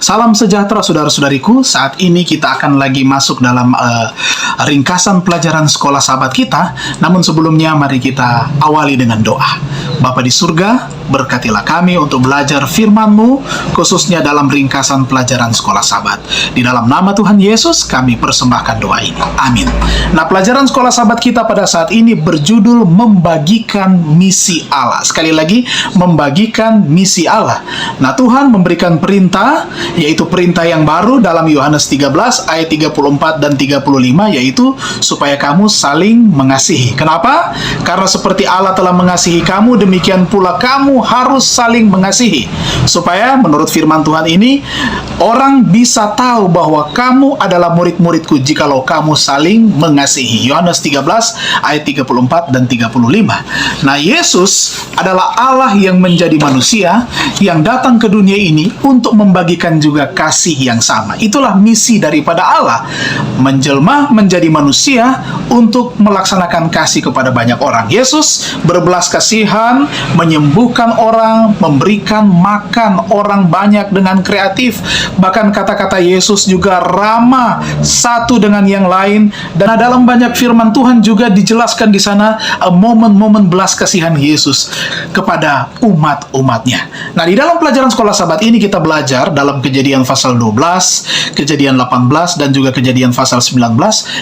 Salam sejahtera saudara-saudariku. Saat ini kita akan lagi masuk dalam ringkasan pelajaran sekolah sahabat kita. Namun sebelumnya mari kita awali dengan doa. Bapa di surga, berkatilah kami untuk belajar firman-Mu, khususnya dalam ringkasan pelajaran sekolah sahabat. Di dalam nama Tuhan Yesus kami persembahkan doa ini. Amin. Nah, pelajaran sekolah sahabat kita pada saat ini berjudul membagikan misi Allah. Sekali lagi, membagikan misi Allah. Nah, Tuhan memberikan perintah, yaitu perintah yang baru dalam Yohanes 13 ayat 34 dan 35, yaitu supaya kamu saling mengasihi. Kenapa? Karena seperti Allah telah mengasihi kamu, demikian pula kamu harus saling mengasihi. Supaya menurut firman Tuhan ini, orang bisa tahu bahwa kamu adalah murid-muridku jikalau kamu saling mengasihi. Yohanes 13 ayat 34 dan 35. Nah, Yesus adalah Allah yang menjadi manusia, yang datang ke dunia ini untuk membagikan juga kasih yang sama. Itulah misi daripada Allah, menjelma menjadi manusia untuk melaksanakan kasih kepada banyak orang. Yesus berbelas kasihan, menyembuhkan orang, memberikan makan orang banyak dengan kreatif. Bahkan kata-kata Yesus juga ramah satu dengan yang lain. Dan dalam banyak firman Tuhan juga dijelaskan di sana momen-momen belas kasihan Yesus kepada umat-umatnya. Nah, di dalam pelajaran sekolah sahabat ini kita belajar dalam Kejadian pasal 12, Kejadian 18, dan juga Kejadian pasal 19,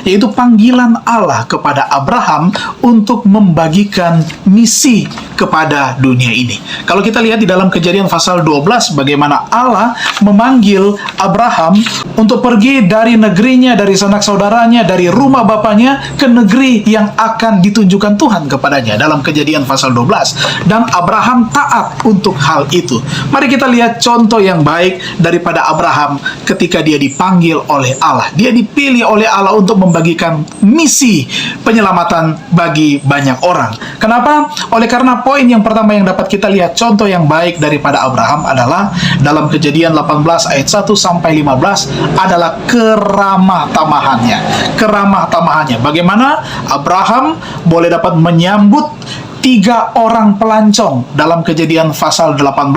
yaitu panggilan Allah kepada Abraham untuk membagikan misi kepada dunia ini. Kalau kita lihat di dalam Kejadian pasal 12, bagaimana Allah memanggil Abraham untuk pergi dari negerinya, dari sanak saudaranya, dari rumah bapaknya ke negeri yang akan ditunjukkan Tuhan kepadanya dalam Kejadian pasal 12. Dan Abraham taat untuk hal itu. Mari kita lihat contoh yang baik daripada Abraham ketika dia dipanggil oleh Allah. Dia dipilih oleh Allah untuk membagikan misi penyelamatan bagi banyak orang. Kenapa? Oleh karena poin yang pertama yang dapat kita lihat contoh yang baik daripada Abraham adalah dalam Kejadian 18 ayat 1 sampai 15 adalah keramah tamahannya. Keramah tamahannya. Bagaimana Abraham boleh dapat menyambut 3 orang pelancong dalam Kejadian pasal 18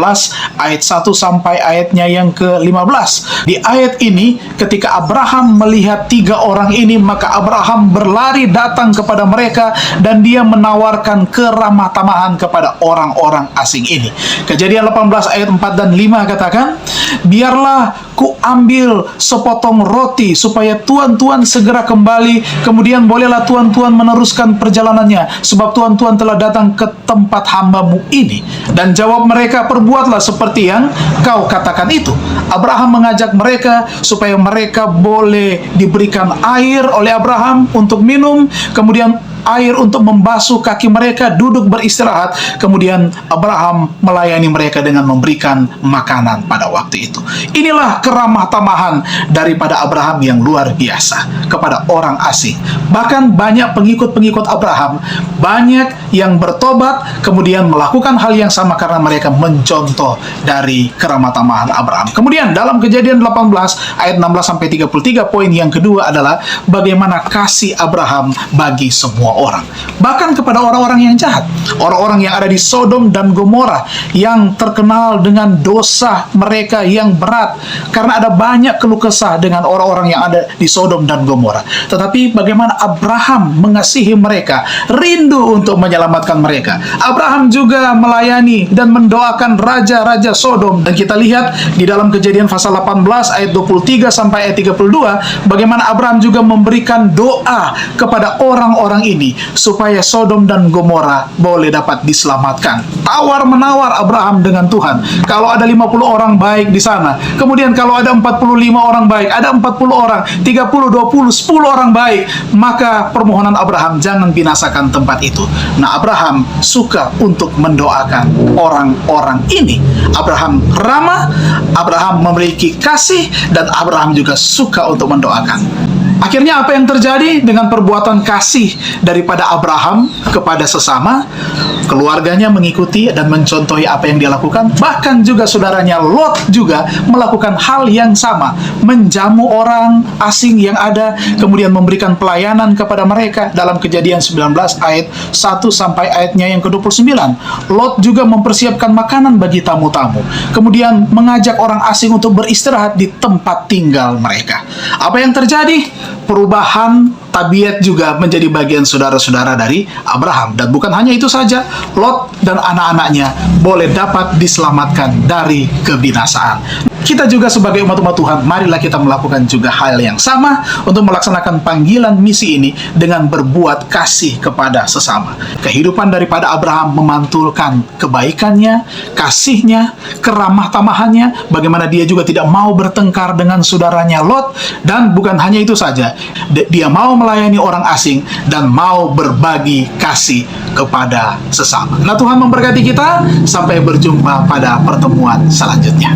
ayat 1 sampai ayatnya yang ke-15. Di ayat ini ketika Abraham melihat 3 orang ini, maka Abraham berlari datang kepada mereka dan dia menawarkan keramah tamahan kepada orang-orang asing ini. Kejadian 18 ayat 4 dan 5 katakan, biarlah ku ambil sepotong roti supaya tuan-tuan segera kembali, kemudian bolehlah tuan-tuan meneruskan perjalanannya, sebab tuan-tuan telah datang ke tempat hambamu ini. Dan jawab mereka, perbuatlah seperti yang kau katakan itu. Abraham mengajak mereka supaya mereka boleh diberikan air oleh Abraham untuk minum, kemudian air untuk membasuh kaki mereka, duduk beristirahat. Kemudian Abraham melayani mereka dengan memberikan makanan pada waktu itu. Inilah keramah tamahan daripada Abraham yang luar biasa kepada orang asing. Bahkan banyak pengikut-pengikut Abraham, banyak yang bertobat kemudian melakukan hal yang sama karena mereka mencontoh dari keramah tamahan Abraham. Kemudian dalam Kejadian 18 ayat 16 sampai 33, poin yang kedua adalah bagaimana kasih Abraham bagi semua orang, bahkan kepada orang-orang yang jahat, orang-orang yang ada di Sodom dan Gomora yang terkenal dengan dosa mereka yang berat, karena ada banyak keluh kesah dengan orang-orang yang ada di Sodom dan Gomora. Tetapi bagaimana Abraham mengasihi mereka, rindu untuk menyelamatkan mereka. Abraham juga melayani dan mendoakan raja-raja Sodom. Dan kita lihat di dalam Kejadian pasal 18 ayat 23 sampai ayat 32, bagaimana Abraham juga memberikan doa kepada orang-orang ini supaya Sodom dan Gomora boleh dapat diselamatkan. Tawar-menawar Abraham dengan Tuhan. Kalau ada 50 orang baik di sana, kemudian kalau ada 45 orang baik, ada 40 orang, 30, 20, 10 orang baik, maka permohonan Abraham jangan binasakan tempat itu. Nah, Abraham suka untuk mendoakan orang-orang ini. Abraham ramah, Abraham memiliki kasih, dan Abraham juga suka untuk mendoakan. Akhirnya apa yang terjadi dengan perbuatan kasih daripada Abraham kepada sesama? Keluarganya mengikuti dan mencontohi apa yang dia lakukan. Bahkan juga saudaranya Lot juga melakukan hal yang sama. Menjamu orang asing yang ada, kemudian memberikan pelayanan kepada mereka. Dalam Kejadian 19 ayat 1 sampai ayatnya yang ke-29. Lot juga mempersiapkan makanan bagi tamu-tamu. Kemudian mengajak orang asing untuk beristirahat di tempat tinggal mereka. Apa yang terjadi? Perubahan tabiat juga menjadi bagian saudara-saudara dari Abraham. Dan bukan hanya itu saja, Lot dan anak-anaknya boleh dapat diselamatkan dari kebinasaan. Kita juga sebagai umat-umat Tuhan, marilah kita melakukan juga hal yang sama untuk melaksanakan panggilan misi ini dengan berbuat kasih kepada sesama. Kehidupan daripada Abraham memantulkan kebaikannya, kasihnya, keramah tamahannya, bagaimana dia juga tidak mau bertengkar dengan saudaranya Lot, dan bukan hanya itu saja, dia mau melayani orang asing dan mau berbagi kasih kepada sesama. Nah, Tuhan memberkati kita, sampai berjumpa pada pertemuan selanjutnya.